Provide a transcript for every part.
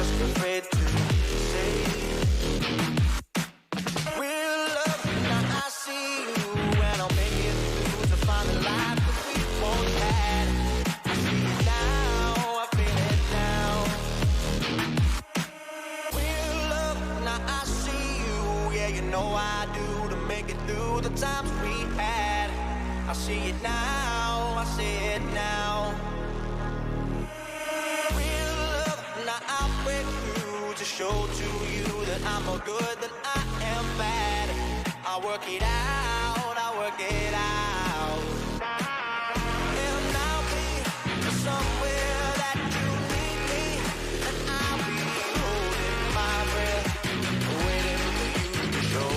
just afraid to say. Real love, now I see you, and I'll make it through to find the life that we both had. I see it now, I feel it now. Real love, now I see you, yeah, you know I do, to make it through the times we had. I see it now, I see it now. Real love, now I'll break through to show to you that I'm more good than I am bad. I'll work it out, I'll work it out. And I'll be somewhere that you need me, and I'll be holding my breath, waiting for you to show.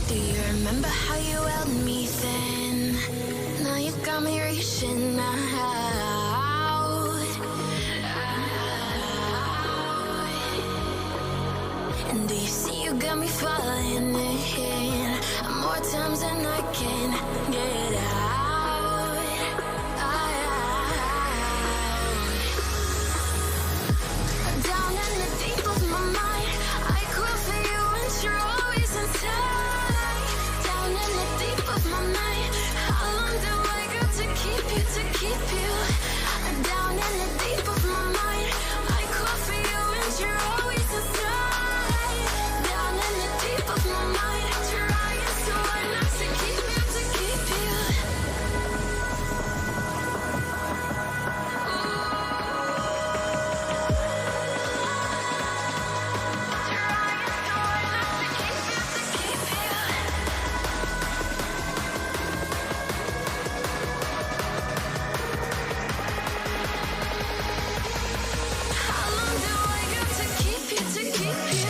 Do you remember how you held me then? Now you got me reaching out. And do you see you got me falling in more times than I can get out. Down in the deep of my mind, I call for you and you're always inside. Down in the deep of my mind, how long do I got to keep you, to keep you? Down in the deep of my mind, I call for you and you're always inside. Down in the deep of my mind, trying so hard not to keep you, to keep you. How long do I got to keep you, to keep you?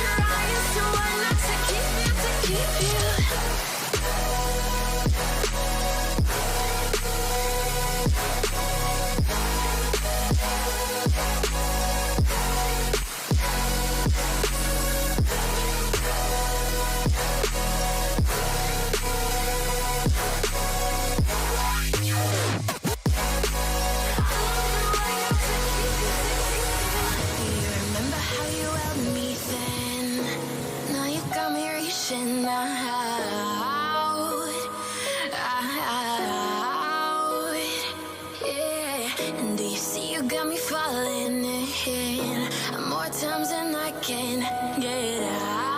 Trying so hard not to keep you, to keep you. Do you remember how you held me then? Now you got me reaching out. Yeah. And do you see you got me falling in more times than I can get out.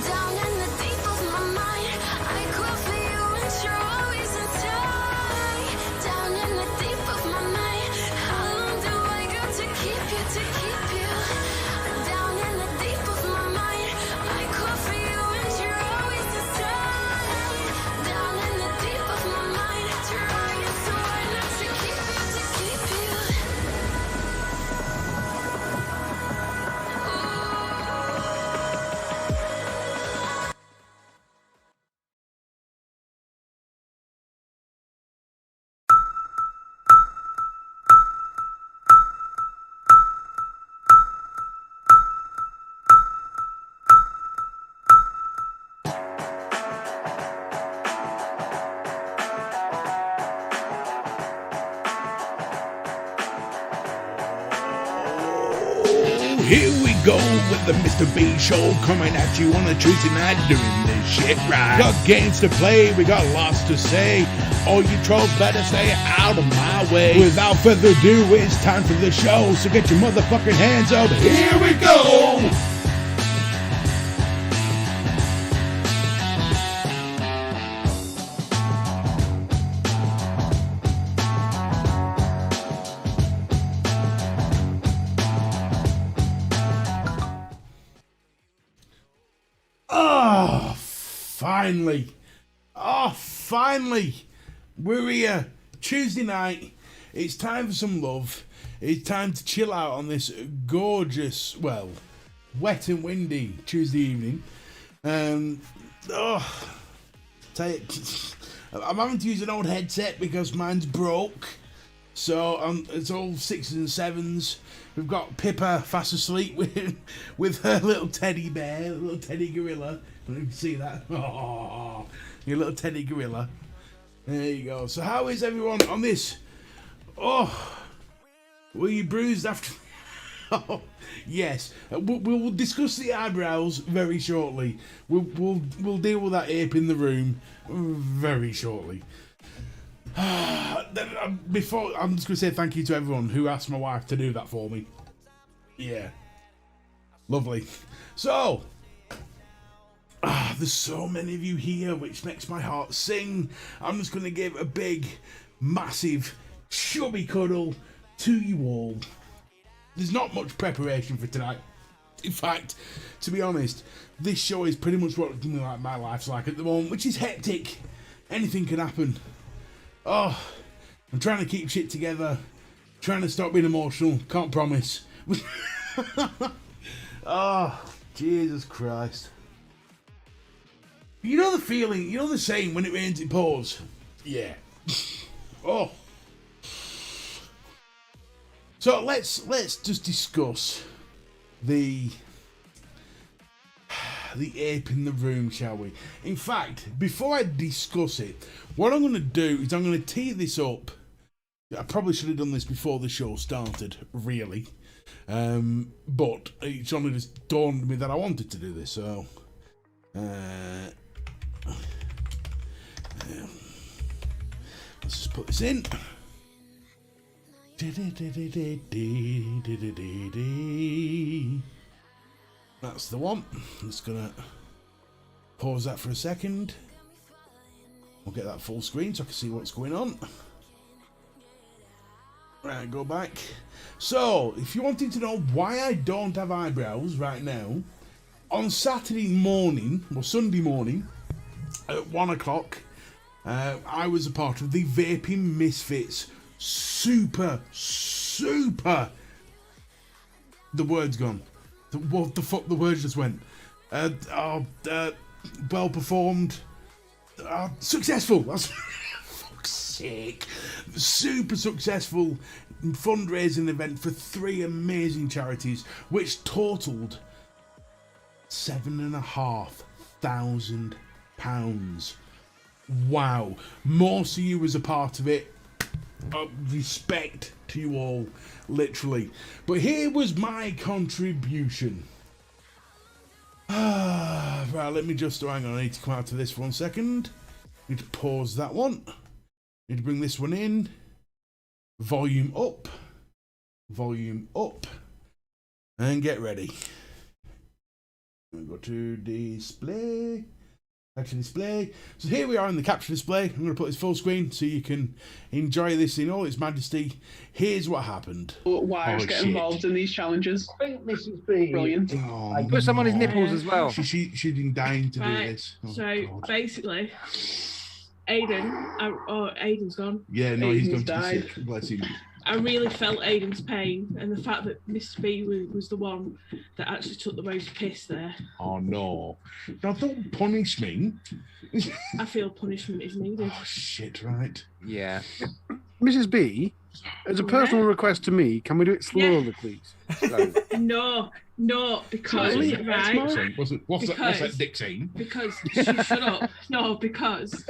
Down in the deep of my mind, I call for you and you're always inside. Down in the deep of my mind, how long do I got to keep you, to keep you? Down in the deep of my mind, I call for you and you're always inside. Down in the deep of my mind, trying so hard not to keep you, to keep you. Here we go with the Mr. B show coming at you on a Tuesday night doing this shit right. We got games to play, we got lots to say. All you trolls better stay out of my way. Without further ado, it's time for the show, so get your motherfucking hands up. Here we go! Finally, we're here. Tuesday night. It's time for some love. It's time to chill out on this gorgeous, well, wet and windy Tuesday evening. I'm having to use an old headset because mine's broke. So it's all 6s and 7s. We've got Pippa fast asleep with her little teddy bear, little teddy gorilla. I don't know if you can see that. Oh, your little teddy gorilla. There you go. So how is everyone on this? Oh, were you bruised after? Oh, yes. We'll discuss the eyebrows very shortly. We'll deal with that ape in the room very shortly. Before, I'm just going to say thank you to everyone who asked my wife to do that for me. Yeah. Lovely. So, there's so many of you here, which makes my heart sing. I'm just going to give a big, massive, chubby cuddle to you all. There's not much preparation for tonight. In fact, to be honest, this show is pretty much what my life's like at the moment, which is hectic. Anything can happen. Oh, I'm trying to keep shit together, trying to stop being emotional, can't promise. Oh, Jesus Christ. You know the feeling, you know the saying, when it rains it pours? Yeah. Oh. So let's just discuss the ape in the room, shall we? In fact, before I discuss it, what I'm going to do is I'm going to tee this up. I probably should have done this before the show started, really. But it's only just dawned on me that I wanted to do this, so... let's just put this in. That's the one. I'm just gonna pause that for a second. We'll get that full screen so I can see what's going on. Right, go back. So, if you wanted to know why I don't have eyebrows right now, on Saturday morning, or Sunday morning, at 1 o'clock, I was a part of the Vaping Misfits super, the word's gone. What the fuck, the words just went. Well performed, successful. That's fuck's sake. Super successful fundraising event for 3 amazing charities, which totaled £7,500. Wow. Most of you was a part of it. Respect to you all, literally. But here was my contribution. Right, let me just, hang on, I need to come out of this for 1 second. Need to pause that one. Need to bring this one in. Volume up. And get ready. Go to display. Capture display. So here we are in the capture display. I'm going to put this full screen so you can enjoy this in all its majesty. Here's what happened. Wires get involved in these challenges. I think this is brilliant. I put some on his nipples as well. She's been dying to do this. Oh, so God. Basically, Aiden's gone. Yeah, no, he's gone to died. be sick. Bless him. I really felt Aiden's pain, and the fact that Mr. B was the one that actually took the most piss there. Oh no! Now don't punish me. I feel punishment is needed. Oh shit! Right. Yeah. Mrs. B, as a personal request to me, can we do it slowly, please? Slow. No, because right. What's that dick saying? Because shut up. No, because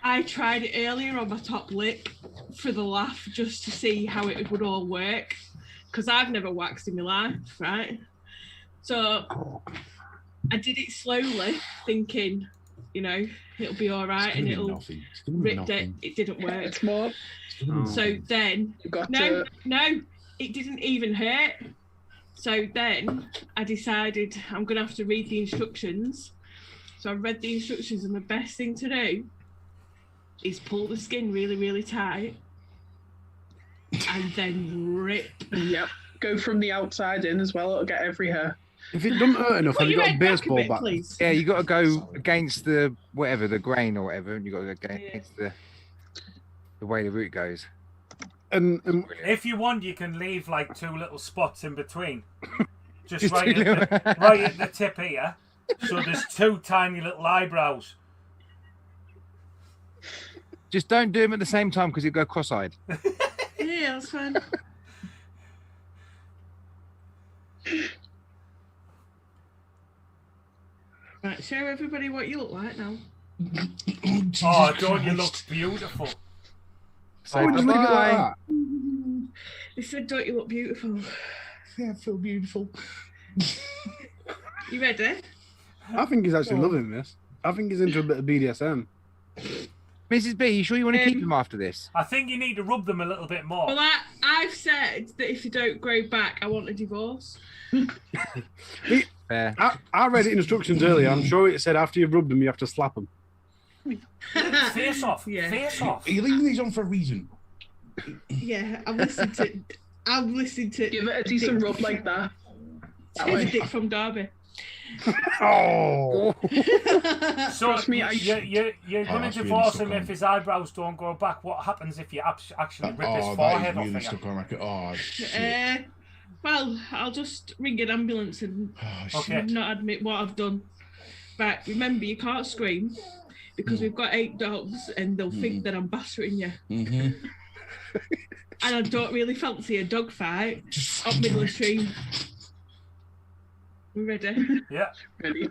I tried it earlier on my top lip for the laugh, just to see how it would all work. because I've never waxed in my life, right? So I did it slowly, thinking, you know, it'll be all right and it'll rip it. It didn't work. It's more. So then, no, it didn't even hurt. So then I decided I'm going to have to read the instructions. So I read the instructions, and the best thing to do is pull the skin really, really tight and then rip. Yep. Go from the outside in as well. It'll get every hair. If it doesn't hurt enough, have you got a baseball bat? Please. Yeah, you got to go against the whatever, the grain or whatever, and you got to go against the way the root goes. And if you want, you can leave like 2 little spots in between, just right at the tip here. So there's 2 tiny little eyebrows. Just don't do them at the same time because you go cross-eyed. Yeah, that's fine. Right, show everybody what you look like now. Oh, don't you look beautiful? Say just leave it like bye. that. They said, don't you look beautiful? Yeah, I feel beautiful. You ready? I think he's actually loving this. I think he's into a bit of BDSM. Mrs. B, you sure you want to keep them after this? I think you need to rub them a little bit more. Well, I've said that if you don't grow back, I want a divorce. Fair. I read the instructions earlier. I'm sure it said after you've rubbed them, you have to slap them. Face off. Yeah. Face off. Are you leaving these on for a reason? Yeah, I've listened to. Give it a decent rub like that. It's Dick from Derby. Oh! So Trust me, you're going to that's divorce really him if his eyebrows don't go back. What happens if you actually rip his forehead that is really off? stuck on record. Oh, shit. Well, I'll just ring an ambulance and Okay. not admit what I've done. But remember, you can't scream because we've got 8 dogs and they'll think that I'm battering you. Mm-hmm. And I don't really fancy a dog fight up middle of stream. We ready? Yeah. Ready?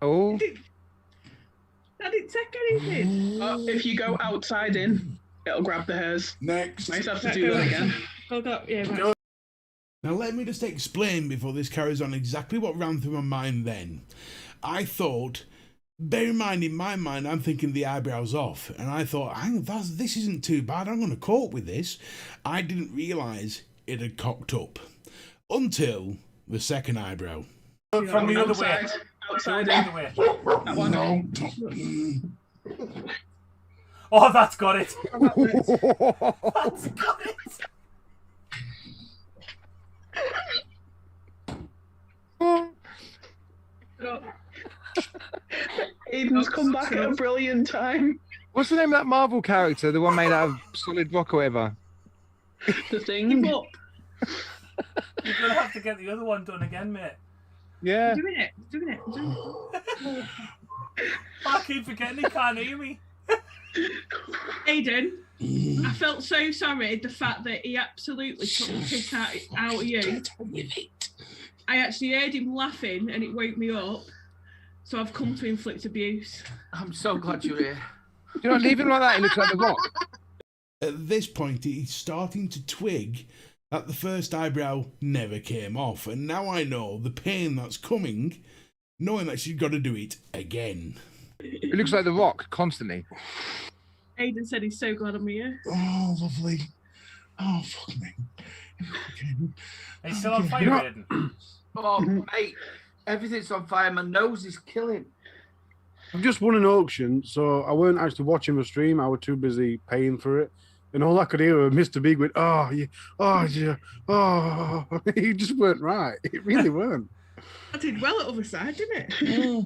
Oh, I didn't take anything. If you go outside in, it'll grab the hairs. Next. Might have to do that again. Yeah, right. Now let me just explain before this carries on exactly what ran through my mind then. I thought, bear in mind, in my mind, I'm thinking the eyebrows off, and I thought, this isn't too bad, I'm going to cope with this. I didn't realise it had cocked up until the second eyebrow. From the other way. Outside The in. other way. That one. No. Oh, that's got it. That's got it. Aiden's come back at a brilliant time. what's the name of that Marvel character? The one made out of solid rock or whatever? The thing. Give up. You're going to have to get the other one done again, mate. Yeah. Doing it. I keep forgetting he can't hear me. Aiden, I felt so sorry the fact that he absolutely took the piss out of you. I actually heard him laughing and it woke me up. So I've come to inflict abuse. I'm so glad you're here. Do not leave him like that. He looks like the Rock. At this point, he's starting to twig that the first eyebrow never came off, and now I know the pain that's coming, knowing that she's got to do it again. He looks like the Rock constantly. Aiden said he's so glad I'm here. Oh, lovely. Oh, fuck me. He's still on fire, Aiden. Oh, mate, everything's on fire. My nose is killing. I've just won an auction, so I weren't actually watching the stream. I was too busy paying for it. And all I could hear was Mr. Big went, oh, yeah, oh, yeah, oh. It just weren't right. It really weren't. I did well at the other side, didn't it?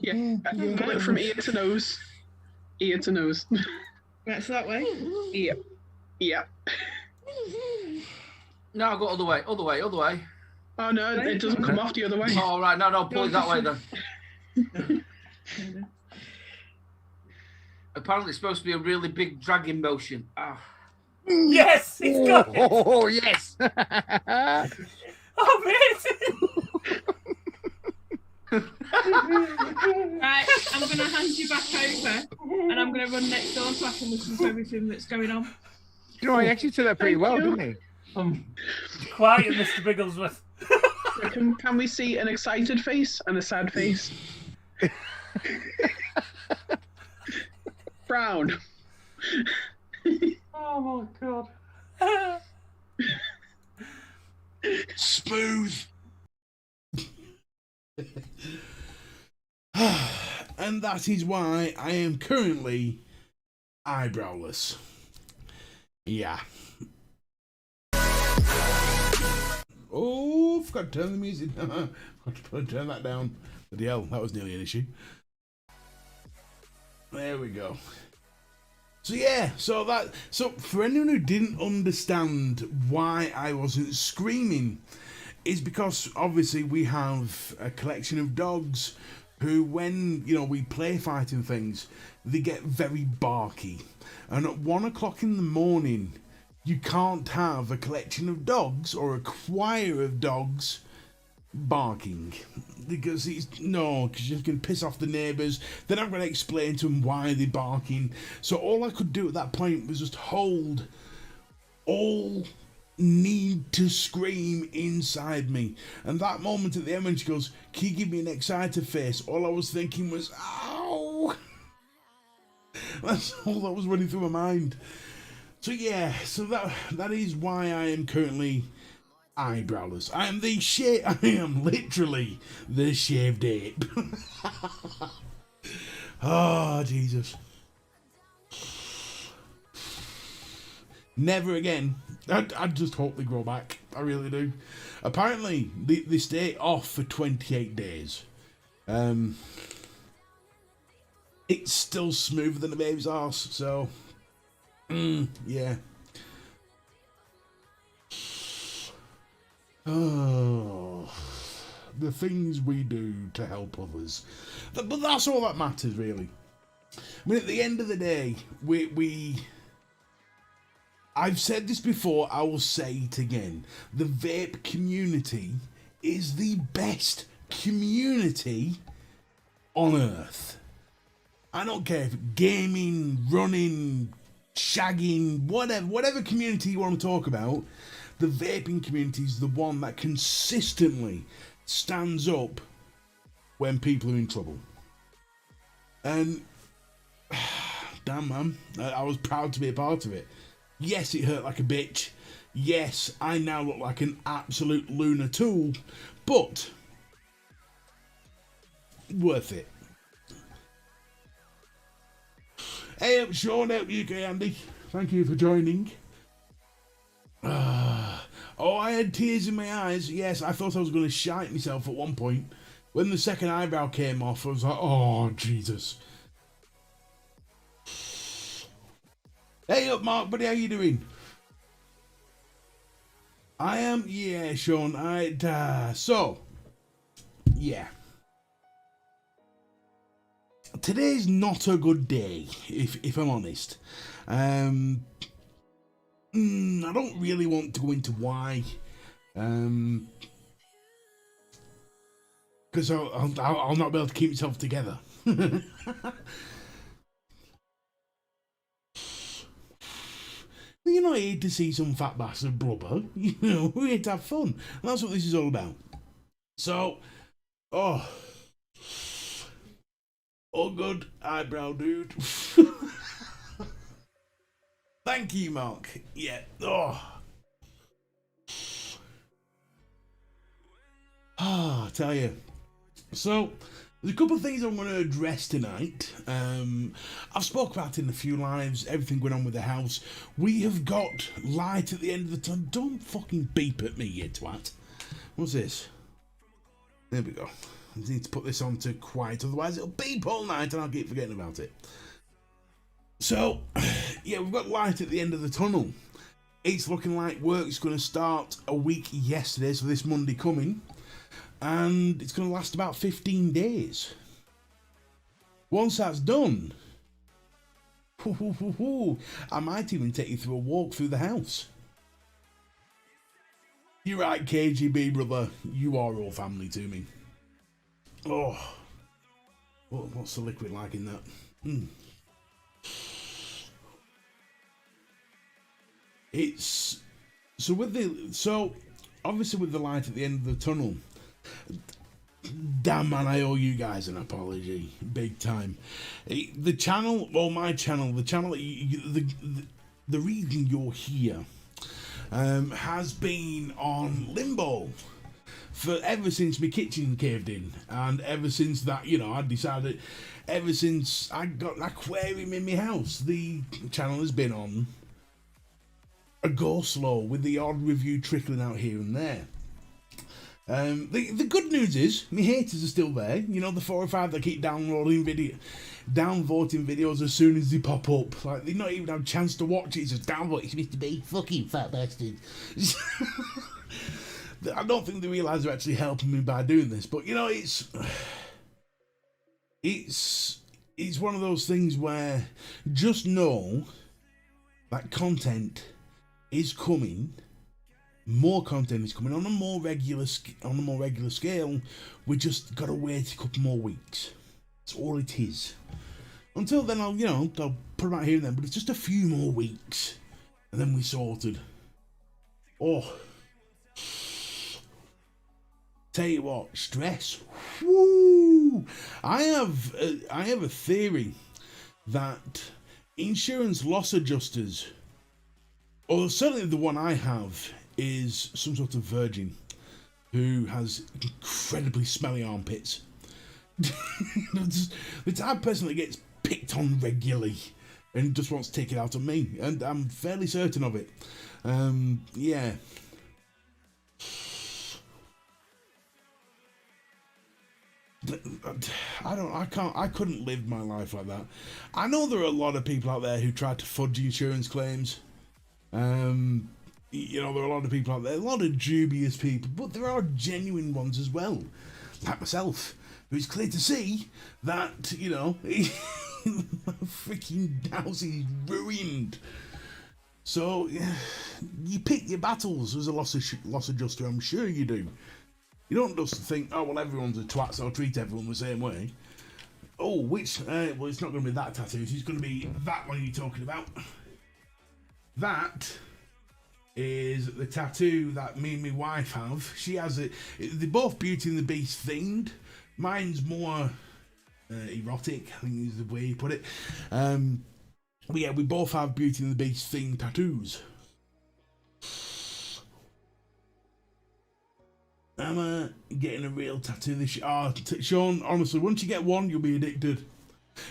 Yeah. Pull it from ear to nose. Ear to nose. Right, so that way. Yeah. Yeah. No, I'll go all the way, all the way, all the way. Oh, no, it doesn't come off the other way. All right, no, pull it that way then. Apparently, it's supposed to be a really big dragging motion. Ah. Yes, he's got it. Oh, yes. Amazing. Right, I'm going to hand you back over. and I'm going to run next door so I can listen to everything that's going on. You know, he actually took that pretty well, didn't he? Quiet, Mr. Bigglesworth. Can we see an excited face and a sad face? Brown. Oh my god. Smooth. And that is why I am currently eyebrowless. Yeah. Oh, forgot to turn the music. Forgot to turn that down. Bloody hell, that was nearly an issue. There we go. So yeah, so for anyone who didn't understand why I wasn't screaming, is because obviously we have a collection of dogs who, when we play fighting things, they get very barky, and at 1 o'clock in the morning, you can't have a collection of dogs or a choir of dogs barking, because you're going to piss off the neighbours. Then I'm going to explain to them why they're barking. So all I could do at that point was just hold all need to scream inside me. And that moment at the end when she goes, "Can you give me an excited face?" all I was thinking was, ow. That's all that was running through my mind. So yeah, so that is why I am currently eyebrowless. I am literally the shaved ape. Oh, Jesus. Never again. I just hope they grow back. I really do. Apparently, they stay off for 28 days. It's still smoother than a baby's arse, so... yeah. Oh, the things we do to help others. But that's all that matters, really. I mean, at the end of the day, I've said this before, I will say it again. The vape community is the best community on earth. I don't care if gaming, running, shagging, whatever community you want to talk about, the vaping community is the one that consistently stands up when people are in trouble. And damn, man, I was proud to be a part of it. Yes, it hurt like a bitch. Yes, I now look like an absolute lunar tool, but worth it. Hey up, Sean, out UK Andy. Thank you for joining. Oh, I had tears in my eyes. Yes, I thought I was going to shite myself at one point. When the second eyebrow came off, I was like, oh, Jesus. Hey up, Mark, buddy, how you doing? I am, yeah, Sean. So, yeah. Today's not a good day, if I'm honest. I don't really want to go into why. Because I'll not be able to keep myself together. You're not here to see some fat bastard blubber. We're here to have fun. And that's what this is all about. So, oh good eyebrow dude. Thank you, Mark. Yeah. I tell you. So, there's a couple of things I'm going to address tonight. I've spoke about it in a few lives, everything going on with the house. We have got light at the end of the tunnel. Don't fucking beep at me, you twat. What's this? There we go. I need to put this on to quiet, otherwise it'll beep all night and I'll keep forgetting about it. So, yeah, we've got light at the end of the tunnel. It's looking like work's going to start a week yesterday, so this Monday coming. And it's going to last about 15 days. Once that's done, I might even take you through a walk through the house. You're right, KGB brother. You are all family to me. Oh, what's the liquid like in that? it's so obviously with the light at the end of the tunnel. Damn man, I owe you guys an apology, big time. The channel, well, my channel, the channel that the reason you're here, has been on limbo for ever since my kitchen caved in, and ever since that, I decided, ever since I got an aquarium in my house, the channel has been on a go slow with the odd review trickling out here and there. The good news is my haters are still there. The 4 or 5 that keep downvoting videos as soon as they pop up. Like they not even have a chance to watch it. It's just downvote. It's Mr. B, fucking fat bastard. I don't think they realise they're actually helping me by doing this. But it's one of those things where just know that content is coming. More content is coming on a more regular scale. We just gotta wait a couple more weeks. That's all it is. Until then, I'll put them out here and then. But it's just a few more weeks, and then we're sorted. Oh, tell you what, stress. Woo! I have a theory that insurance loss adjusters, or certainly the one I have, is some sort of virgin who has incredibly smelly armpits. The type of person that gets picked on regularly and just wants to take it out on me, and I'm fairly certain of it. Yeah. I couldn't live my life like that. I know there are a lot of people out there who try to fudge insurance claims. There are a lot of people out there, a lot of dubious people, but there are genuine ones as well, like myself, who's clear to see that, freaking house is ruined. So, you pick your battles as a loss adjuster, I'm sure you do. You don't just think, oh, well, everyone's a twat, so I'll treat everyone the same way. Oh, well, it's not going to be that tattoo, it's going to be that one you're talking about. That is the tattoo that me and my wife have. She has it. They're both Beauty and the Beast themed. Mine's more erotic, I think is the way you put it. But yeah, we both have Beauty and the Beast themed tattoos. I'm getting a real tattoo this year. Sean, honestly, once you get one, you'll be addicted.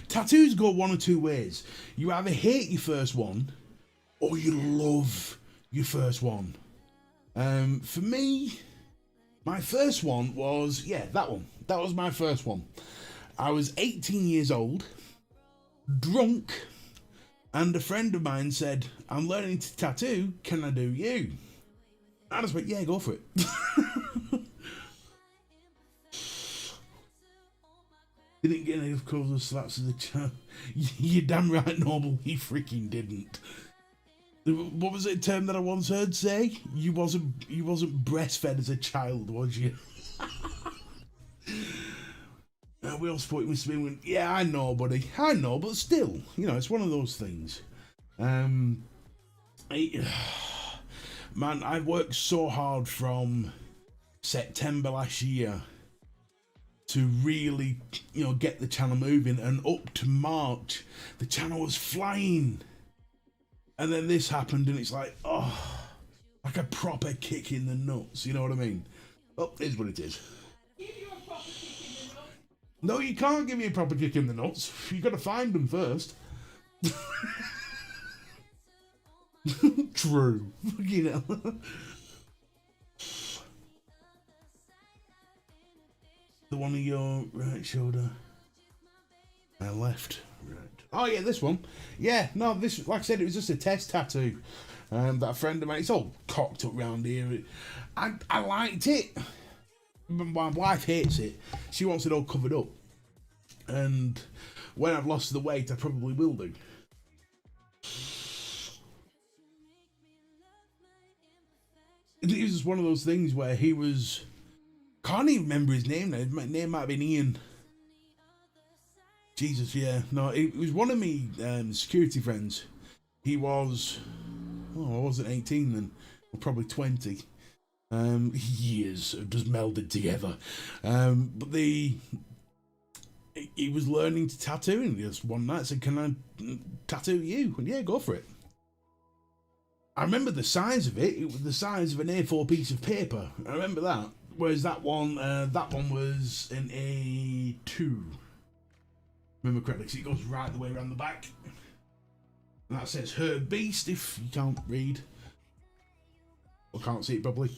Tattoos go one or two ways. You either hate your first one, or you love your first one. For me, my first one was, that one. That was my first one. I was 18 years old, drunk, and a friend of mine said, I'm learning to tattoo, can I do you? I just went, yeah, go for it. Didn't get any of calls or slaps as a child. You're damn right, Noble, he freaking didn't. What was it a term that I once heard say? You wasn't breastfed as a child, was you? We all spoke with Smith. Yeah, I know, buddy. I know, but still, it's one of those things. Man, I've worked so hard from September last year to really, get the channel moving, and up to March, the channel was flying. And then this happened, and it's like, like a proper kick in the nuts, you know what I mean? Oh, it is what it is. No, you can't give me a proper kick in the nuts. You've got to find them first. True. The one on your right shoulder. Left. Right. Oh yeah, this one. Yeah, no, this, like I said, it was just a test tattoo. That a friend of mine, it's all cocked up round here. I liked it. My wife hates it. She wants it all covered up. And when I've lost the weight, I probably will do. It was just one of those things where he was... Can't even remember his name now. His name might have been Ian. Jesus, yeah. No, it was one of me security friends. He was I wasn't 18 then. Or probably 20. Years have just melded together. But he was learning to tattoo, and just one night said, "Can I tattoo you?" And yeah, go for it. I remember the size of it. It was the size of an A4 piece of paper. I remember that. Whereas that one was an A2. Remember correctly, because it goes right the way around the back. And that says "Her Beast" if you can't read. Or can't see it properly.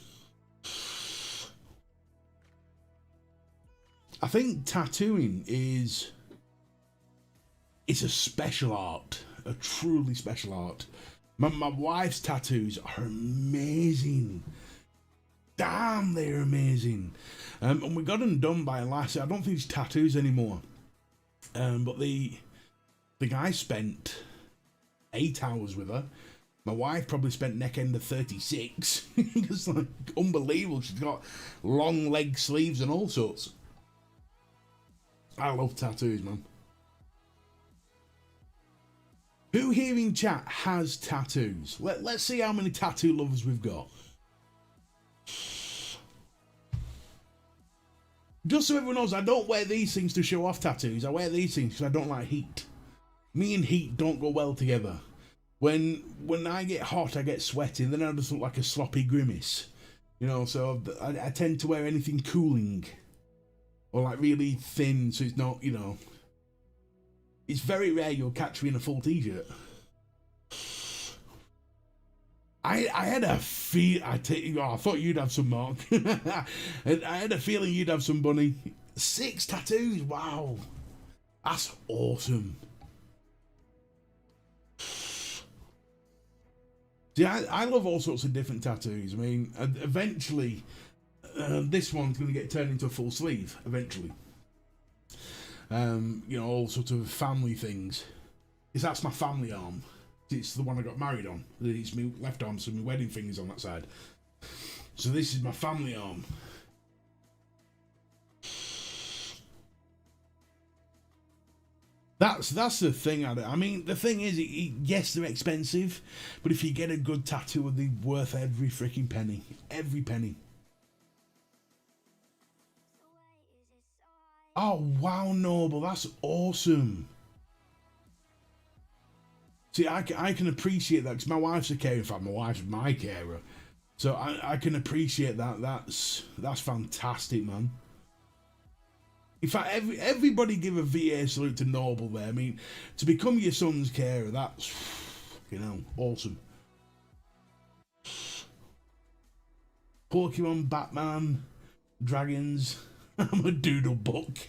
I think tattooing it's a special art. A truly special art. My wife's tattoos are amazing. Damn, they're amazing. And we got them done by a lassie. I don't think it's tattoos anymore. But the guy spent 8 hours with her. My wife probably spent neck end of 36. It's like unbelievable. She's got long leg sleeves and all sorts. I love tattoos, man. Who here in chat has tattoos? Let's see how many tattoo lovers we've got. Just so everyone knows, I don't wear these things to show off tattoos. I wear these things because I don't like heat. Me and heat don't go well together. When I get hot, I get sweaty, and then I just look like a sloppy grimace. You know, so I tend to wear anything cooling. Or like really thin, so it's not, you know. It's very rare you'll catch me in a full t-shirt. I had a feel. I thought you'd have some, Mark. I had a feeling you'd have some, Bunny. 6 tattoos, wow. That's awesome. See, I love all sorts of different tattoos. I mean, eventually, this one's going to get turned into a full sleeve, eventually. You know, all sorts of family things. Because that's my family arm. It's the one I got married on. It's my left arm, so my wedding finger's on that side. So this is my family arm. That's the thing. I mean, the thing is, yes, they're expensive, but if you get a good tattoo, they're worth every freaking penny. Every penny. Oh, wow, Noble, that's awesome. See, I can appreciate that, because my wife's a carer. In fact, my wife's my carer. So I can appreciate that. That's fantastic, man. In fact, everybody give a VA salute to Noble there. I mean, to become your son's carer, that's, you know, awesome. Pokemon, Batman, dragons. I'm a doodle book.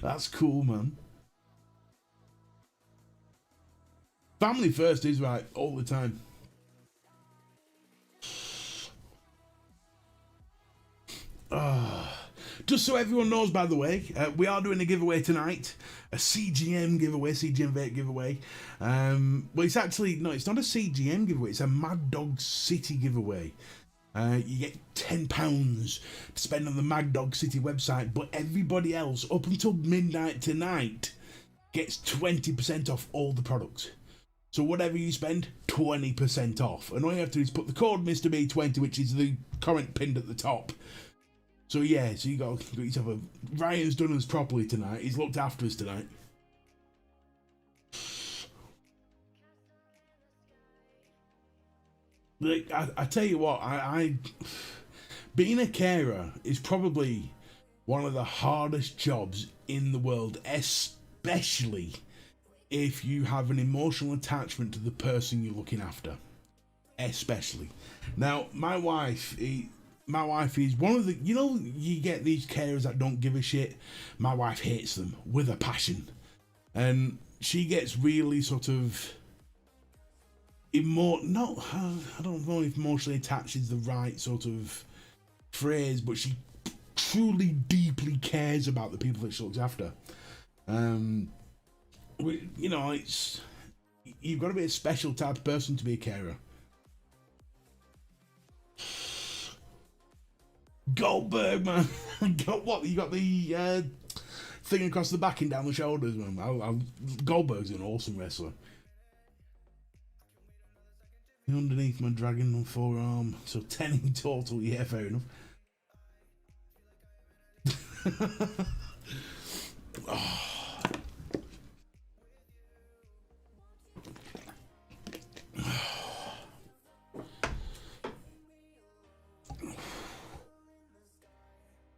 That's cool, man. Family first is right all the time. Just so everyone knows, by the way, we are doing a giveaway tonight. A CGM giveaway, CGM Vape giveaway. Well, it's actually, no, it's not a CGM giveaway. It's a Mad Dog City giveaway. You get £10 to spend on the Mad Dog City website, but everybody else, up until midnight tonight, gets 20% off all the products. So whatever you spend, 20% off. And all you have to do is put the code Mr. B20, which is the current pinned at the top. So yeah, so you got yourself a... Ryan's done us properly tonight. He's looked after us tonight. Like, I tell you what, I being a carer is probably one of the hardest jobs in the world, especially if you have an emotional attachment to the person you're looking after. Especially. Now, my wife is one of the, you know, you get these carers that don't give a shit. My wife hates them with a passion. And she gets really sort of I don't know if emotionally attached is the right sort of phrase, but she truly deeply cares about the people that she looks after. You know, you've got to be a special type of person to be a carer. Goldberg, man. What? You got the thing across the back and down the shoulders, man. Goldberg's an awesome wrestler. underneath my dragon on forearm. So 10 in total. Yeah, fair enough. Oh.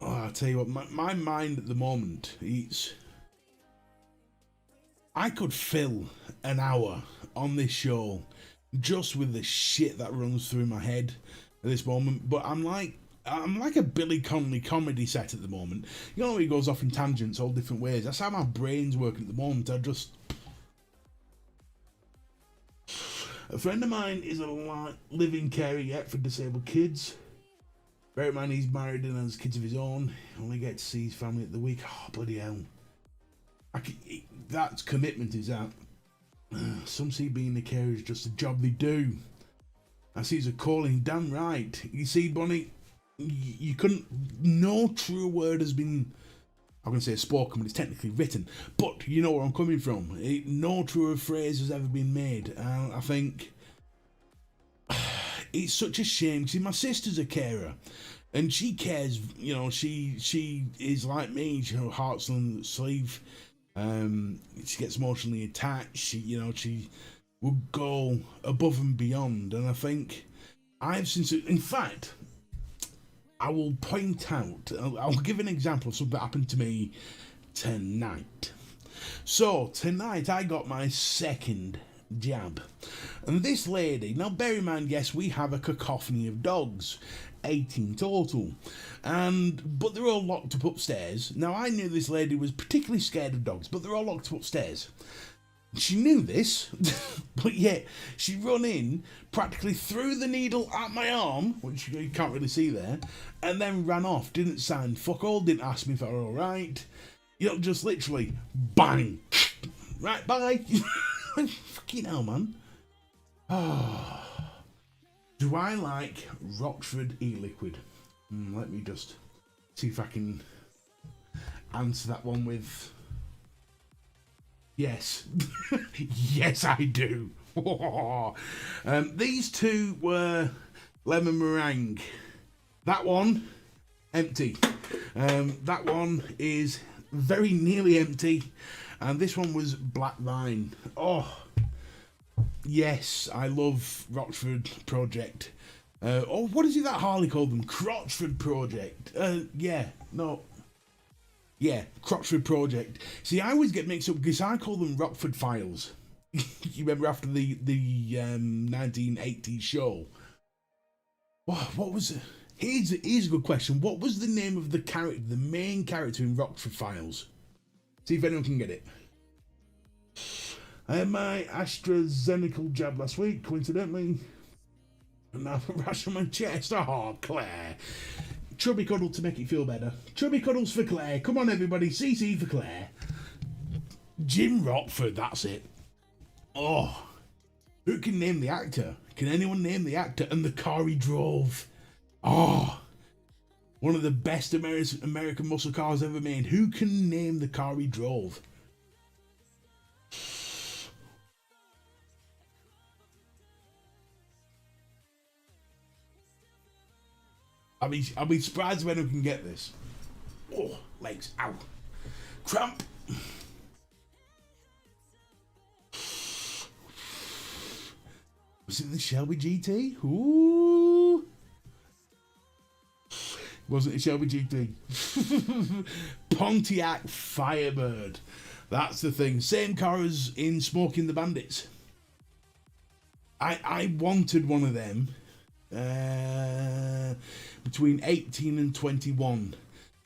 Oh, I'll tell you what, my mind at the moment, I could fill an hour on this show just with the shit that runs through my head at this moment, but I'm like a Billy Connolly comedy set at the moment. You know, he goes off in tangents all different ways. That's how my brain's working at the moment. A friend of mine is a living carer yet for disabled kids. Bear in mind he's married and has kids of his own. Only get to see his family at the week. Oh, bloody hell. That's commitment, is that? Some see being a carer is just a job they do. I see it's a calling, damn right. You see, Bonnie, you couldn't... No true word has been... I'm going to say spoken, but it's technically written. But you know where I'm coming from. No truer phrase has ever been made. I think... It's such a shame. See, my sister's a carer, and she cares. You know, she is like me. Her heart's on the sleeve. She gets emotionally attached. She will go above and beyond. And I think in fact, I will point out. I'll give an example of something that happened to me tonight. So tonight I got my second jab. And this lady, now bear in mind, yes, we have a cacophony of dogs, 18 total, but they're all locked up upstairs. Now I knew this lady was particularly scared of dogs, but they're all locked up upstairs. She knew this, but yet she run in, practically threw the needle at my arm, which you can't really see there, and then ran off. Didn't sign fuck all, didn't ask me if I were alright. Just literally bang. Right, bye. Fucking hell, man. Oh. Do I like Rockford e-liquid? Let me just see if I can answer that one with... Yes. Yes, I do. These two were lemon meringue. That one, empty. That one is very nearly empty. And this one was black vine. Oh, yes, I love Rockford Project. What is it that Harley called them? Crotchford Project. Crotchford Project. See, I always get mixed up because I call them Rockford Files. You remember after the 1980s show? What was it? Here's a good question. What was the name of the main character in Rockford Files? See if anyone can get it. I had my AstraZeneca jab last week, coincidentally. And now a rash on my chest. Oh, Claire. Chubby cuddle to make it feel better. Chubby cuddles for Claire. Come on, everybody. CC for Claire. Jim Rockford, that's it. Oh. Who can name the actor? Can anyone name the actor and the car he drove? Oh. One of the best American muscle cars ever made. Who can name the car he drove? I'll be surprised if anyone can get this. Oh, legs. Ow. Cramp. Was it the Shelby GT? Ooh. Wasn't it Shelby GT? Pontiac Firebird. That's the thing. Same car as in Smoking the Bandits. I wanted one of them between 18 and 21.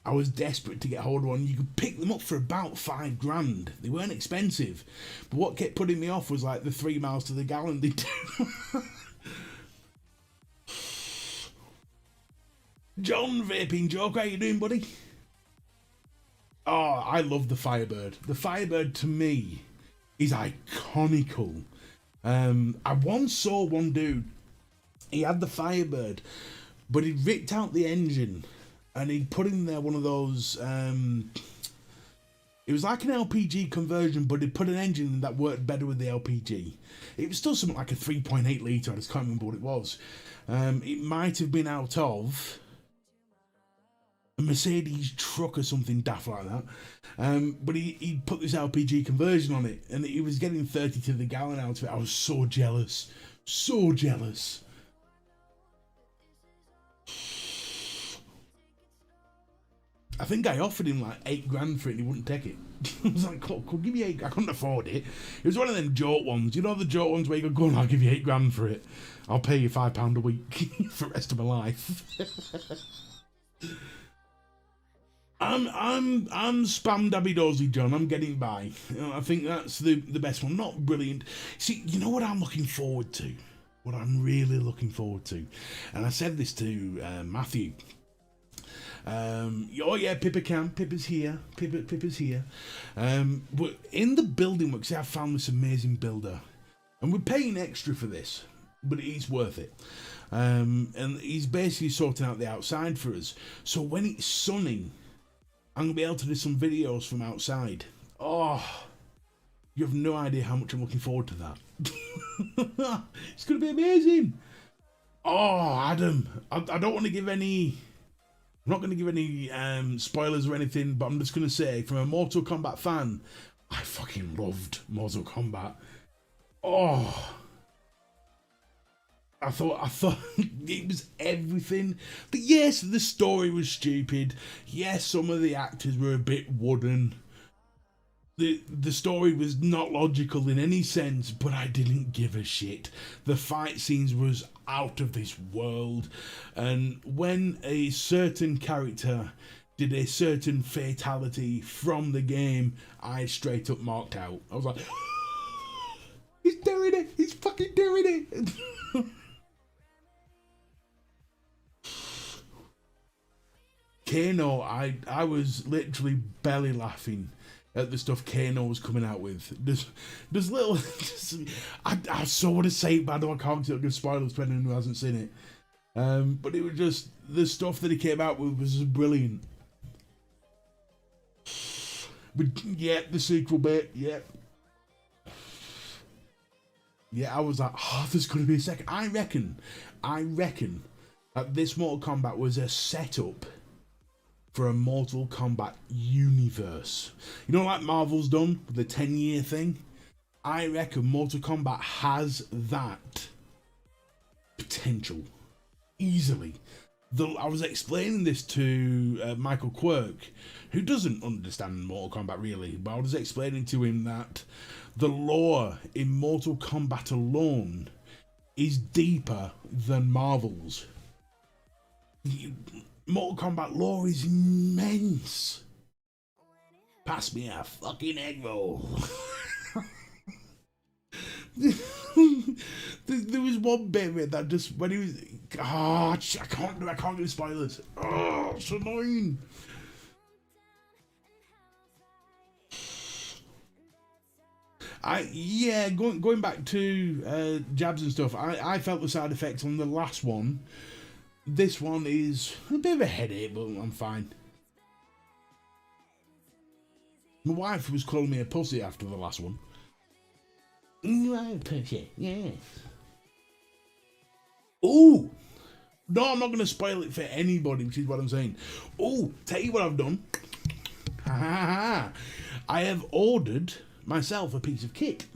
I was desperate to get hold of one. You could pick them up for about $5,000. They weren't expensive. But what kept putting me off was like the 3 miles to the gallon they do. John Vaping Joker, how you doing, buddy? Oh, I love the Firebird. The Firebird to me is iconical. I once saw one dude, he had the Firebird, but he'd ripped out the engine and he'd put in there one of those It was like an LPG conversion, but it put an engine in that worked better with the LPG. It was still something like a 3.8 litre, I just can't remember what it was. It might have been out of a Mercedes truck or something daft like that. But he put this LPG conversion on it, and he was getting 30 to the gallon out of it. I was so jealous. So jealous. I think I offered him like $8,000 for it and he wouldn't take it. I was like, could give you $8,000. I couldn't afford it. It was one of them joke ones. You know the joke ones where you go on, I'll give you $8,000 for it. I'll pay you £5 a week for the rest of my life. I'm spam dabby dozy John. I'm getting by. I think that's the best one. Not brilliant. See, you know what I'm looking forward to? What I'm really looking forward to, and I said this to Matthew. Oh yeah, Pippa's here. Pippa's here. But in the building works, I've found this amazing builder, and we're paying extra for this, but it's worth it. And he's basically sorting out the outside for us. So when it's sunny, I'm gonna be able to do some videos from outside. Oh, you have no idea how much I'm looking forward to that. It's gonna be amazing. Oh, Adam, I don't want to give any. I'm not going to give any spoilers or anything, but I'm just going to say, from a Mortal Kombat fan, I fucking loved Mortal Kombat. Oh, I thought it was everything. But yes, the story was stupid. Yes, some of the actors were a bit wooden. The story was not logical in any sense, but I didn't give a shit. The fight scenes was out of this world, and when a certain character did a certain fatality from the game, I straight up marked out. I was like, he's doing it! He's fucking doing it! Kano, I was literally belly laughing at the stuff Kano was coming out with. There's little... I so want to say it, but I don't can't give spoilers to anyone who hasn't seen it. But it was just... The stuff that he came out with was just brilliant. But yeah, the sequel bit, yeah. Yeah, I was like, oh, there's going to be a second. I reckon that this Mortal Kombat was a setup for a Mortal Kombat universe. You know, like Marvel's done with the 10-year thing? I reckon Mortal Kombat has that potential. Easily. I was explaining this to Michael Quirk, who doesn't understand Mortal Kombat really, but I was explaining to him that the lore in Mortal Kombat alone is deeper than Marvel's. Mortal Kombat lore is immense. Pass me a fucking egg roll. There was one bit of it that just when he was, I can't do spoilers. Oh, it's annoying. Going back to jabs and stuff. I felt the side effects on the last one. This one is a bit of a headache, but I'm fine. My wife was calling me a pussy after the last one. You are a pussy, yes. Oh! No, I'm not going to spoil it for anybody, which is what I'm saying. Oh, tell you what I've done. I have ordered myself a piece of kit,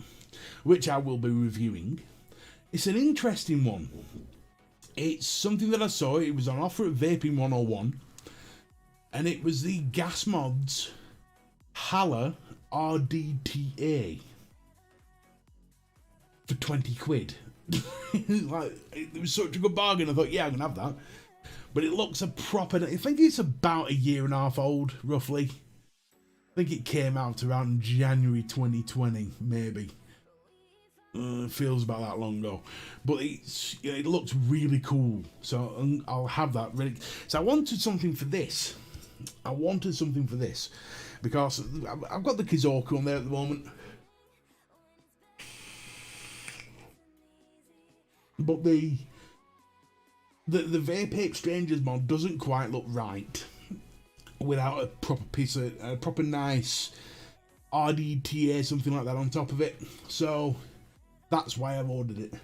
which I will be reviewing. It's an interesting one. It's something that I saw. It was on offer at Vaping 101, and it was the Gas Mods Hala RDTA for 20 quid. Like, it was such a good bargain. I thought, yeah, I'm gonna have that. But it looks a proper. I think it's about a year and a half old, roughly. I think it came out around January 2020, maybe. Feels about that long ago, but it looks really cool, so I'll have that ready. So I wanted something for this because I've got the Kizoku on there at the moment, but the VapeApe Strangers mod doesn't quite look right without a proper nice RDTA, something like that on top of it. So that's why I've ordered it.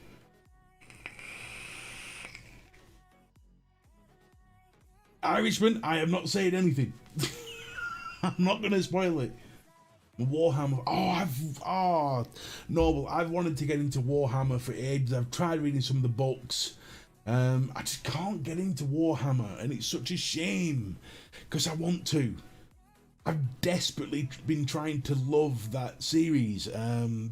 Irishman, I am not saying anything. I'm not going to spoil it. Warhammer. Noble. I've wanted to get into Warhammer for ages. I've tried reading some of the books. I just can't get into Warhammer, and it's such a shame because I want to. I've desperately been trying to love that series. I'm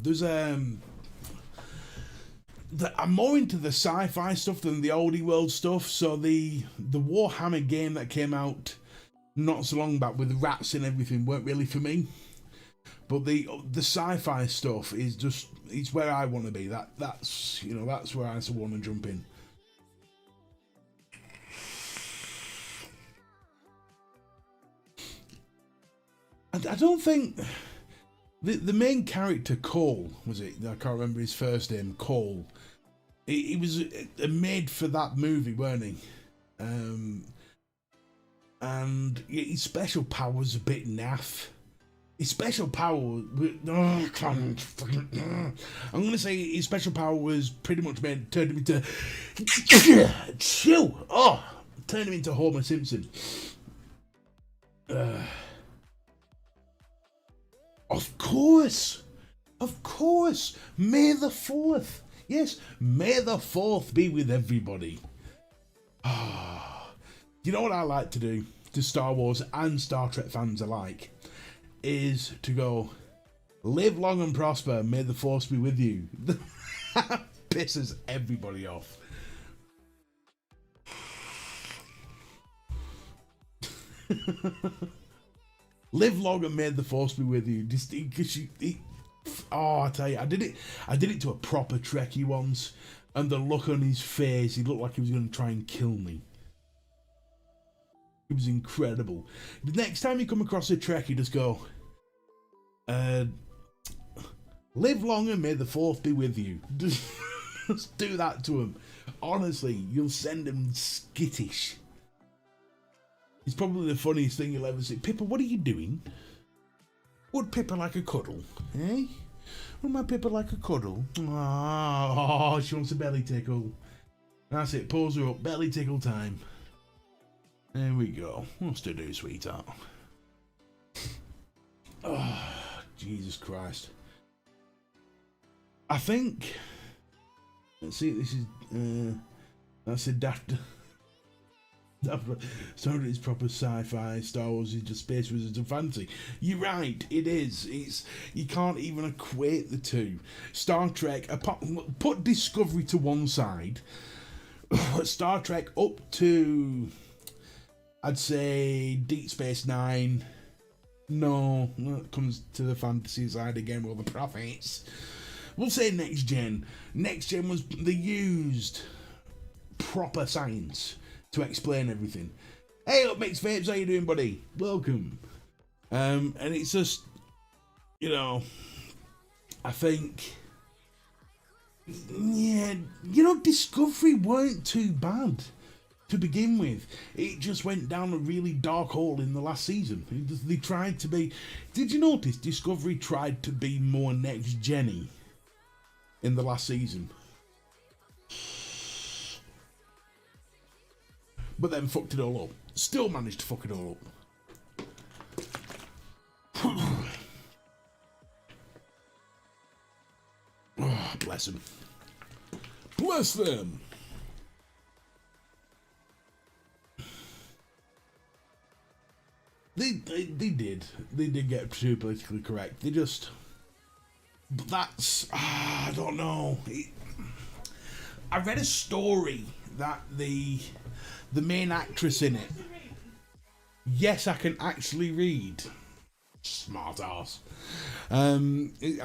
more into the sci-fi stuff than the oldie world stuff. So the Warhammer game that came out not so long back with rats and everything weren't really for me. But the sci-fi stuff is just, it's where I want to be. That's where I want to jump in. I don't think the main character, Cole, was it? I can't remember his first name. Cole. He was made for that movie, weren't he? And his special power was a bit naff. His special power, I'm gonna say his special power was pretty much turned him into turned him into Homer Simpson. Of course, May the 4th. Yes, May the 4th be with everybody. You know what I like to do to Star Wars and Star Trek fans alike is to go, live long and prosper, may the force be with you. That pisses everybody off. Live long and may the force be with you. Just because I tell you, I did it to a proper Trekkie once, and the look on his face, he looked like he was going to try and kill me. It was incredible. The next time you come across a Trekkie, just go, live long and may the fourth be with you. Just do that to him. Honestly, you'll send him skittish. It's probably the funniest thing you'll ever see. Pippa, what are you doing? Would Pippa like a cuddle? Eh? Would my Pippa like a cuddle? Oh, she wants a belly tickle. That's it, pause her up. Belly tickle time. There we go. What's to do, sweetheart? Oh, Jesus Christ. I think... Let's see, this is... that's a daft... Star Trek is proper sci-fi. Star Wars is just space wizards and fantasy. You're right, it is. It's you can't even equate the two. Star Trek, put Discovery to one side. Star Trek up to, I'd say, Deep Space Nine. No, it comes to the fantasy side again with all the prophets. We'll say Next Gen. Next Gen was they used proper science to explain everything. Hey, up, Mixed Vapes, how you doing, buddy? Welcome. And it's just, you know, I think, yeah, you know, Discovery weren't too bad to begin with. It just went down a really dark hole in the last season. They tried to be... Did you notice Discovery tried to be more next-gen-y in the last season? But then fucked it all up. Still managed to fuck it all up. Oh, bless them. Bless them. They did. They did get too politically correct. They just... But that's... I don't know. I read a story that the main actress in it... Yes, I can actually read. Smart ass. I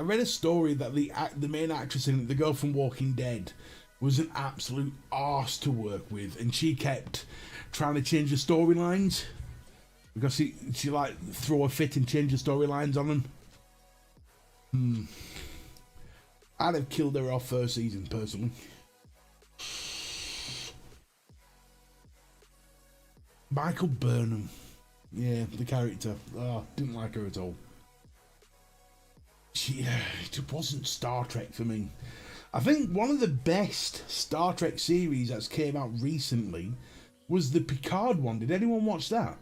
read a story that the main actress in it, the girl from Walking Dead, was an absolute arse to work with, and she kept trying to change the storylines because she like throw a fit and change the storylines on them. I'd have killed her off first season personally. Michael Burnham. Yeah, the character. Oh, didn't like her at all. Yeah, it wasn't Star Trek for me. I think one of the best Star Trek series that's came out recently was the Picard one. Did anyone watch that?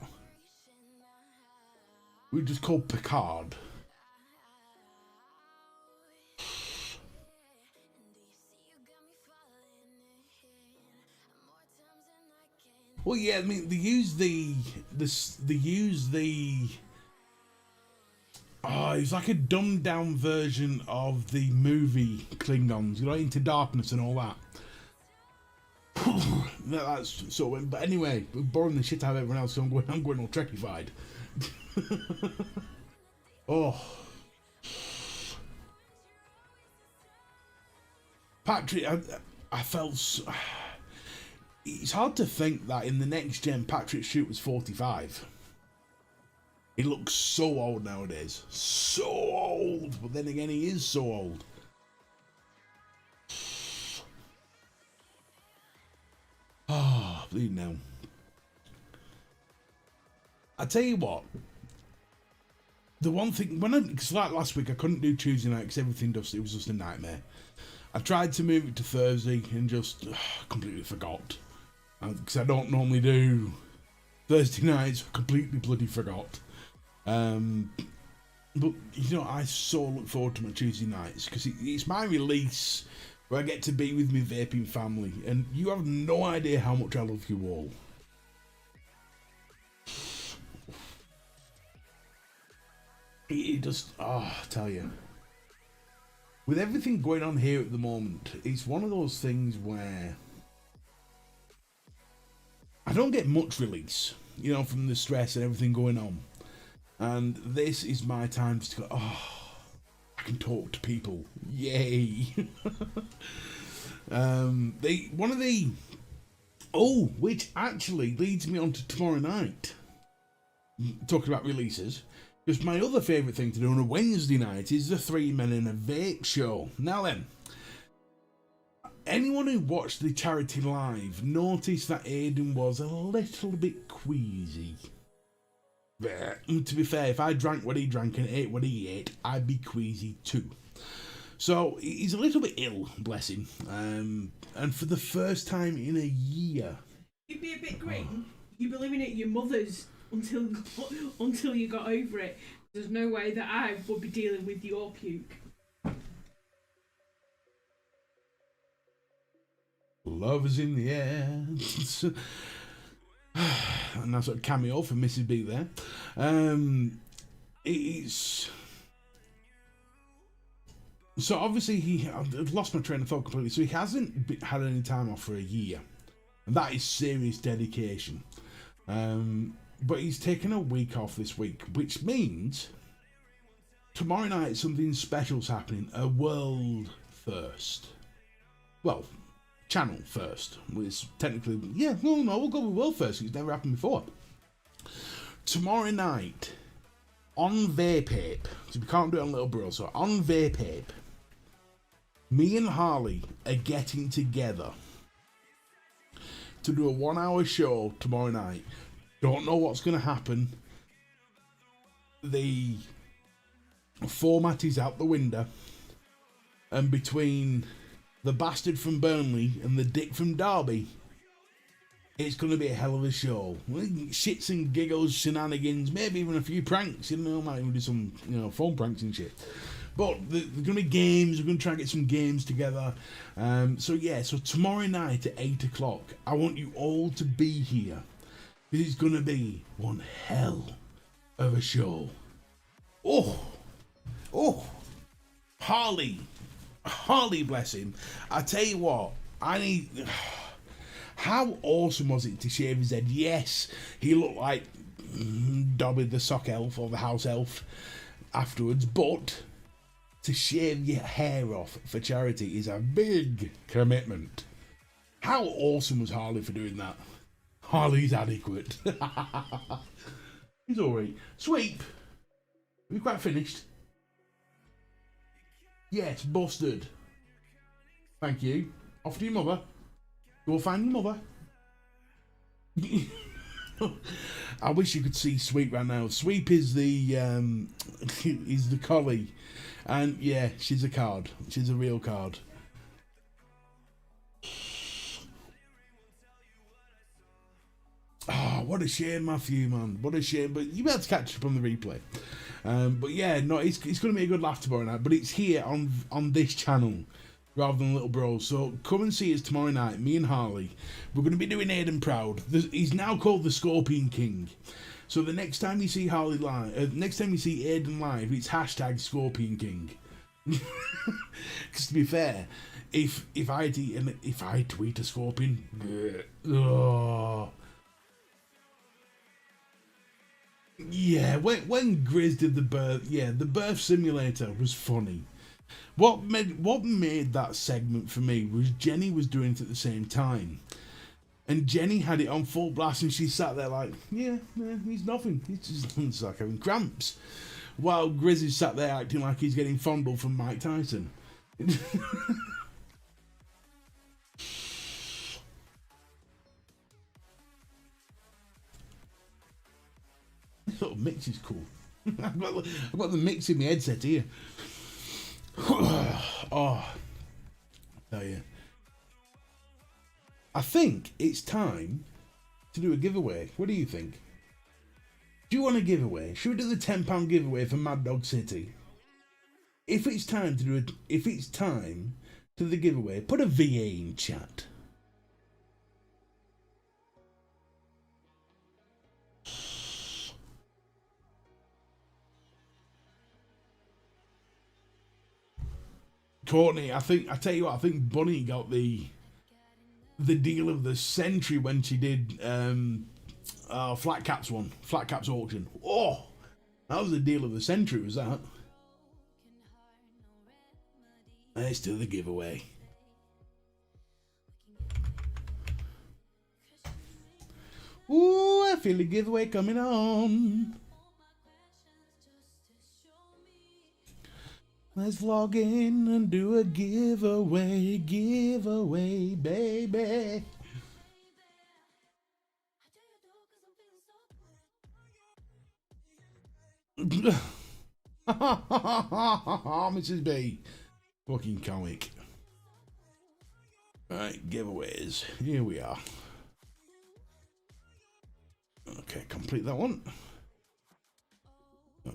We just called Picard. Well, yeah, I mean, they use the it's like a dumbed down version of the movie Klingons, you know, Into Darkness and all that. That's so. But anyway, we're boring the shit out of everyone else, so I'm going all Trekified. Oh, Patrick, I felt. It's hard to think that in the next gen, Patrick Stewart was 45. He looks so old nowadays. So old. But then again, he is so old. Oh, bleed now. I tell you what. The one thing, because like last week, I couldn't do Tuesday night because it was just a nightmare. I tried to move it to Thursday and just completely forgot. Because I don't normally do Thursday nights, completely bloody forgot. But you know, I so look forward to my Tuesday nights because it's my release where I get to be with my vaping family, and you have no idea how much I love you all. It just, I tell you, with everything going on here at the moment, it's one of those things where I don't get much release, you know, from the stress and everything going on. And this is my time to go, I can talk to people. Yay. Which actually leads me on to tomorrow night. Talking about releases. Because my other favourite thing to do on a Wednesday night is the 3 Men in a Vape show. Now then, anyone who watched the charity live noticed that Aidan was a little bit queasy. To be fair, if I drank what he drank and ate what he ate, I'd be queasy too. So he's a little bit ill, bless him. And for the first time in a year, you'd be a bit green. You'd be living at your mother's until you got over it. There's no way that I would be dealing with your puke. Love is in the air. And that's a cameo for Mrs. B there. It's so obviously I've lost my train of thought completely. So he hasn't had any time off for a year, and that is serious dedication. But he's taken a week off this week, which means tomorrow night something special's happening. A world first. Well, channel first. It's technically, we'll go with world first. It's never happened before. Tomorrow night on VapeApe, so we can't do it on Little Bro, so on VapeApe, me and Harley are getting together to do a 1 hour show tomorrow night. Don't know what's going to happen. The format is out the window, and between the bastard from Burnley and the dick from Derby, it's going to be a hell of a show. Shits and giggles, shenanigans, maybe even a few pranks. You know, might even do some, phone pranks and shit. But there's going to be games. We're going to try and get some games together. So tomorrow night at 8 o'clock, I want you all to be here. It's going to be one hell of a show. Harley, bless him. I tell you what, how awesome was it to shave his head? Yes, he looked like Dobby the sock elf or the house elf afterwards, but to shave your hair off for charity is a big commitment. How awesome was Harley for doing that? Harley's adequate. He's alright. Sweep, are we quite finished? Yes, busted. Thank you. Off to your mother. Go find your mother. I wish you could see Sweep right now. Sweep is the is the collie, and yeah, she's a card. She's a real card. Oh, what a shame, Matthew, man. What a shame. But you better catch up on the replay. But yeah, no, it's going to be a good laugh tomorrow night. But it's here on this channel rather than Little Bro. So come and see us tomorrow night. Me and Harley. We're going to be doing Aiden proud. He's now called the Scorpion King. So the next time you see Harley live, next time you see Aiden live, it's hashtag Scorpion King. Because to be fair, if I tweet a scorpion, oh. Yeah, when Grizz did the birth simulator was funny. What made that segment for me was Jenny was doing it at the same time, and Jenny had it on full blast, and she sat there like, yeah, he's nothing. He's just like having cramps, while Grizz is sat there acting like he's getting fondled from Mike Tyson. This little mix is cool. I've got the mix in my headset here. Oh, tell you. I think it's time to do a giveaway. What do you think? Do you want a giveaway? Should we do the £10 giveaway for Mad Dog City? If it's time to do it, if it's time to the giveaway, put a VA in chat. Courtney, I tell you what, I think Bunny got the deal of the century when she did Flat Caps auction. Oh, that was the deal of the century, was that? Let's do the giveaway. Ooh, I feel the giveaway coming on. Let's log in and do a giveaway, baby. Mrs. B. Fucking comic. Right, giveaways. Here we are. Okay, complete that one.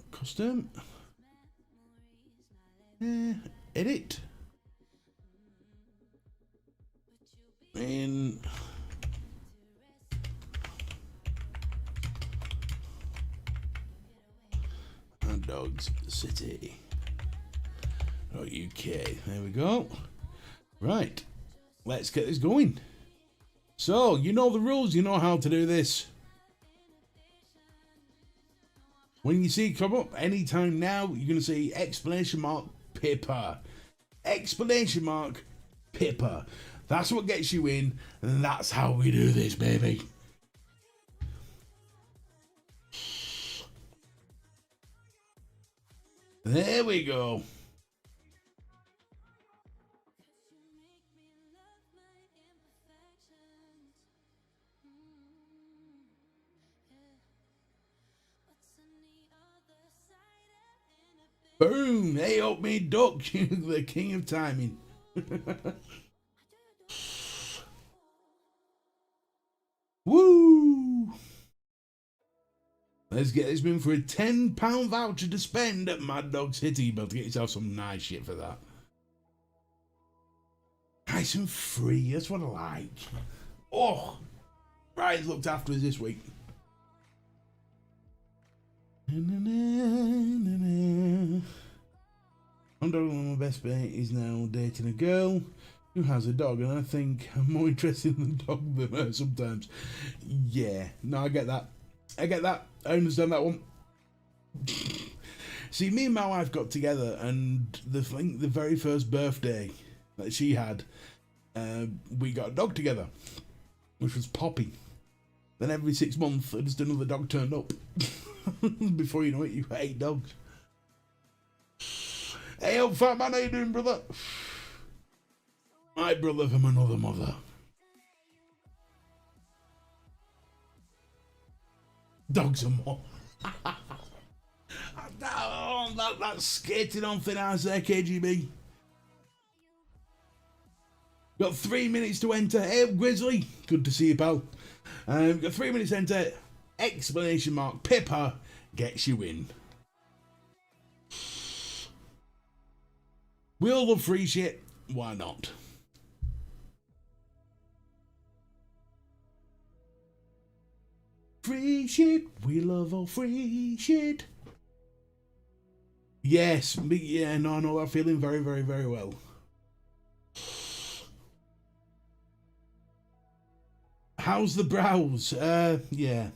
Custom. Edit. In Mad Dogs City. UK. There we go. Right. Let's get this going. So, you know the rules. You know how to do this. When you see it come up anytime now, you're going to see !Pippa. !Pippa. That's what gets you in, and that's how we do this, baby. There we go. Boom! Hey up me duck, the king of timing. Woo! Let's get this in for a £10 voucher to spend at Mad Dog City. But to get yourself some nice shit for that. Nice and free, that's what I like. Oh! Ryan's looked after us this week. I'm my best mate is now dating a girl who has a dog, and I think I'm more interested in the dog than her sometimes. Yeah, no, I get that. I understand that one. See, me and my wife got together, and the very first birthday that she had, we got a dog together, which was Poppy. Then every 6 months, just another dog turned up. Before you know it, you've got 8 dogs. Hey, old fat man, how you doing, brother? My brother from another mother. Dogs are more. That's skating on thin ice there, KGB. Got 3 minutes to enter. Hey, Grizzly. Good to see you, pal. Got 3 minutes to enter. Explanation mark. Pippa gets you in. We all love free shit. Why not? Free shit. We love all free shit. Yes. Yeah, no, I know that feeling very, very, very well. How's the brows? Yeah.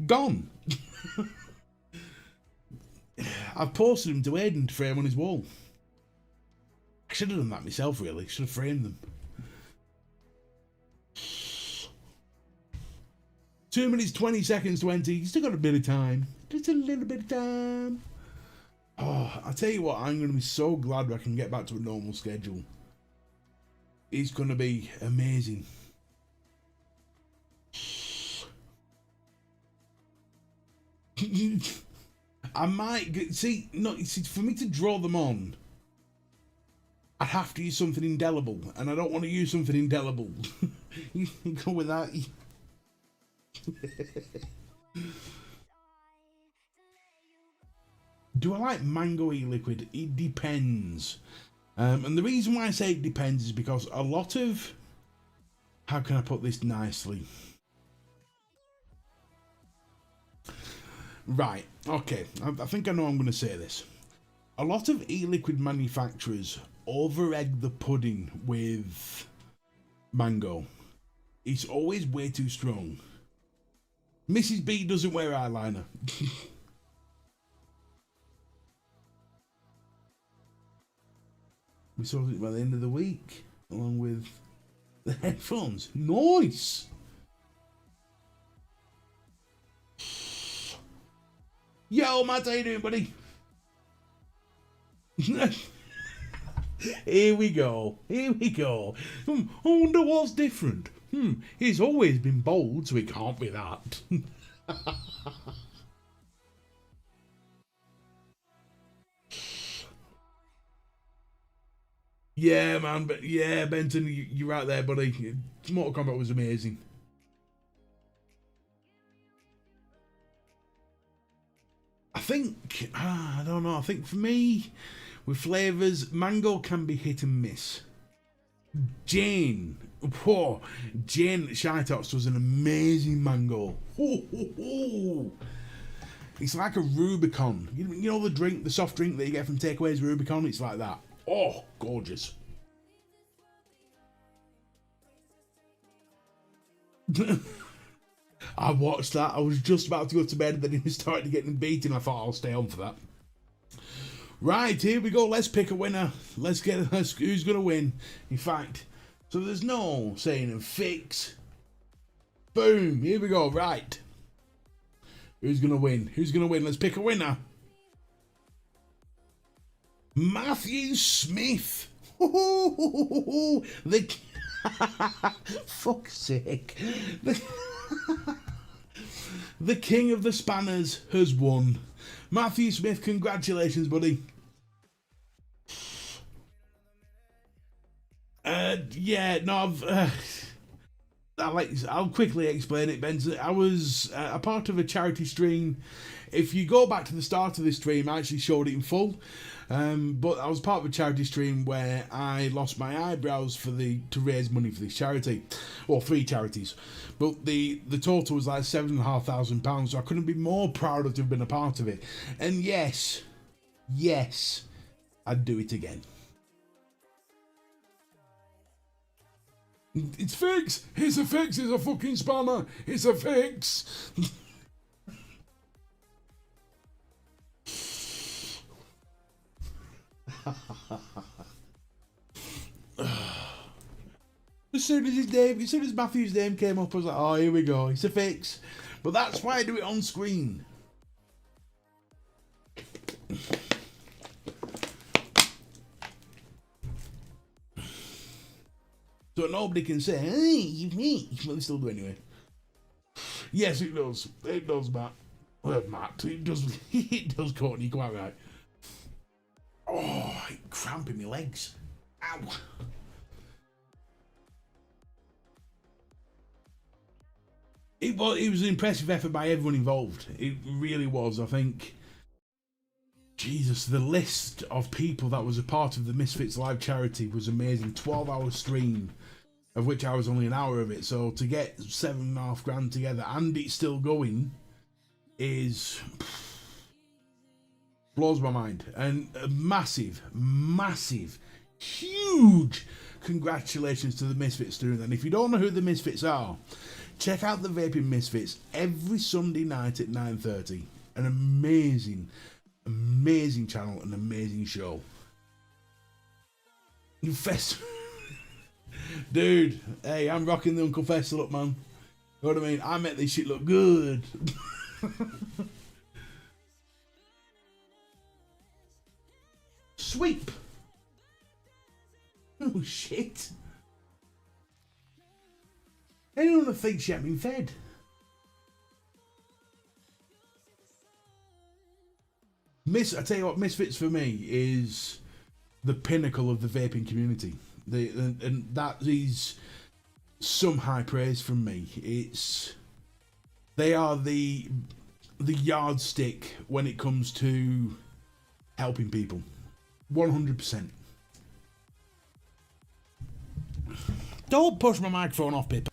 Gone. I've posted them to Aiden to frame on his wall. I should have done that myself, really. Should have framed them. 2 minutes, 20 seconds to enter. You still got a bit of time. Just a little bit of time. Oh, I tell you what, I'm going to be so glad I can get back to a normal schedule. It's going to be amazing. I might get, see, for me to draw them on, I'd have to use something indelible, and I don't want to use something indelible. You can go with that. Do I like mango e-liquid? It depends. And the reason why I say it depends is because a lot of, how can I put this nicely? Right, okay, I think I know I'm going to say this. A lot of e-liquid manufacturers over-egg the pudding with mango. It's always way too strong. Mrs. B doesn't wear eyeliner. We sold it by the end of the week, along with the headphones. Nice! Yo, Matt, how you doing, buddy? Here we go. Here we go. I wonder what's different. He's always been bold, so it can't be that. Yeah, man. But yeah, Benton, you're right there, buddy. Mortal Kombat was amazing. I think, I don't know, I think for me, with flavours, mango can be hit and miss. Jane at Shy Tots does an amazing mango. It's like a Rubicon. You know the drink, the soft drink that you get from Takeaways, Rubicon? It's like that. Oh, gorgeous. I watched that. I was just about to go to bed, and then he started getting beaten. I thought I'll stay on for that. Right, here we go. Let's pick a winner. Let's who's going to win. In fact, so there's no saying and fix. Boom. Here we go. Right. Who's going to win? Who's going to win? Let's pick a winner. Matthew Smith. The fuck's sake. The king of the spanners has won. Matthew Smith, congratulations, buddy. Yeah, no, I'll quickly explain it, Ben. I was a part of a charity stream. If you go back to the start of this stream, I actually showed it in full. But I was part of a charity stream where I lost my eyebrows to raise money for this charity, or 3 charities. But the total was like £7,500, so I couldn't be more proud of to have been a part of it. And yes, I'd do it again. It's fix. It's a fix. It's a fucking spanner. It's a fix. As soon as Matthew's name came up, I was like, oh, here we go, it's a fix. But that's why I do it on screen. So nobody can say, hey, you me. Well, they still do anyway. Yes, it does. It does, Matt. Matt. It does. It does, Courtney. Quite right. Oh, it cramping my legs. Ow. It was an impressive effort by everyone involved. It really was. I think, Jesus, the list of people that was a part of the Misfits Live charity was amazing. 12-hour stream, of which I was only an hour of it. So to get $7.5 grand together and it's still going is blows my mind. And a massive, huge congratulations to the Misfits doing that. And if you don't know who the Misfits are, check out the Vaping Misfits every Sunday night at 9:30. An amazing channel, an amazing show. Dude, hey, I'm rocking the Uncle Fester look, man. You know what I mean? I make this shit look good. Sweep. Oh, shit. Anyone that thinks you haven't been fed. I tell you what, Misfits for me is the pinnacle of the vaping community. And that is some high praise from me. They are the yardstick when it comes to helping people. 100%. Don't push my microphone off, Pippa.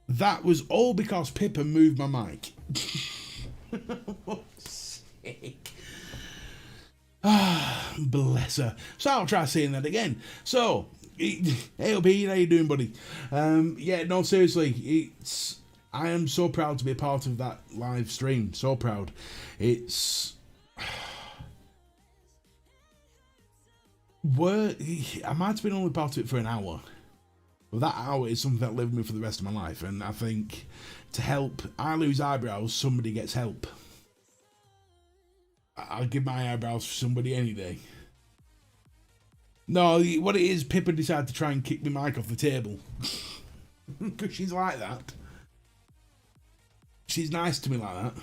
That was all because Pippa moved my mic. For sake. Bless her. So I'll try saying that again. So, hey, OP, how you doing, buddy? Yeah, no, seriously, I am so proud to be a part of that live stream. So proud. I might have been only part of it for an hour. But that hour is something that lived with me for the rest of my life. And I think to help, I lose eyebrows, somebody gets help. I'll give my eyebrows for somebody any day. No, what it is, Pippa decided to try and kick my mic off the table. Because she's like that. She's nice to me like that.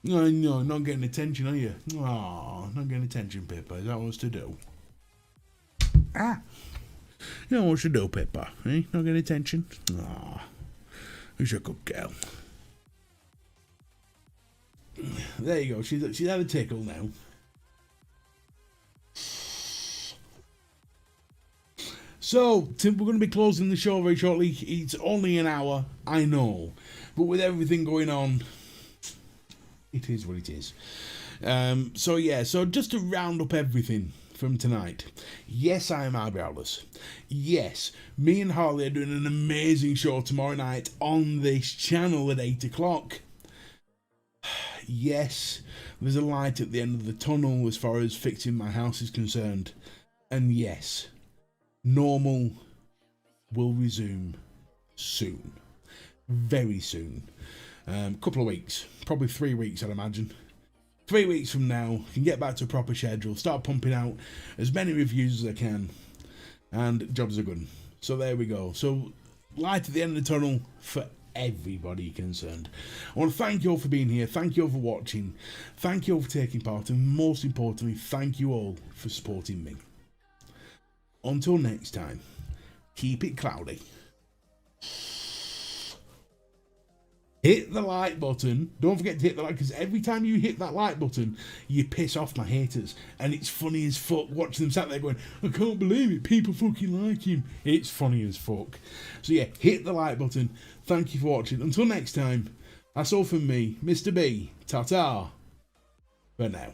No, not getting attention, are you? Oh, not getting attention, Pippa. Is that what's to do? Ah. You know what you do, Pippa? Eh? Not getting attention? Aw. Who's a good girl? There you go. She's had a tickle now. So, we're going to be closing the show very shortly. It's only an hour, I know. But with everything going on, it is what it is. So just to round up everything from tonight. Yes, I am eyebrowless. Yes, me and Harley are doing an amazing show tomorrow night on this channel at 8 o'clock. Yes, there's a light at the end of the tunnel as far as fixing my house is concerned. And yes, normal will resume soon. Very soon. Couple of weeks. Probably 3 weeks, I'd imagine. 3 weeks from now, I can get back to a proper schedule, start pumping out as many reviews as I can, and jobs are good. So there we go. So, light at the end of the tunnel for everybody concerned. I want to thank you all for being here, thank you all for watching, thank you all for taking part, and most importantly, thank you all for supporting me. Until next time, keep it cloudy. hit the like button. Don't forget to hit the like, because every time you hit that like button, you piss off my haters. And it's funny as fuck watching them sat there going, I can't believe it, people fucking like him. It's funny as fuck. So yeah, hit the like button. Thank you for watching. Until next time, that's all from me, Mr. B. Ta-ta. For now.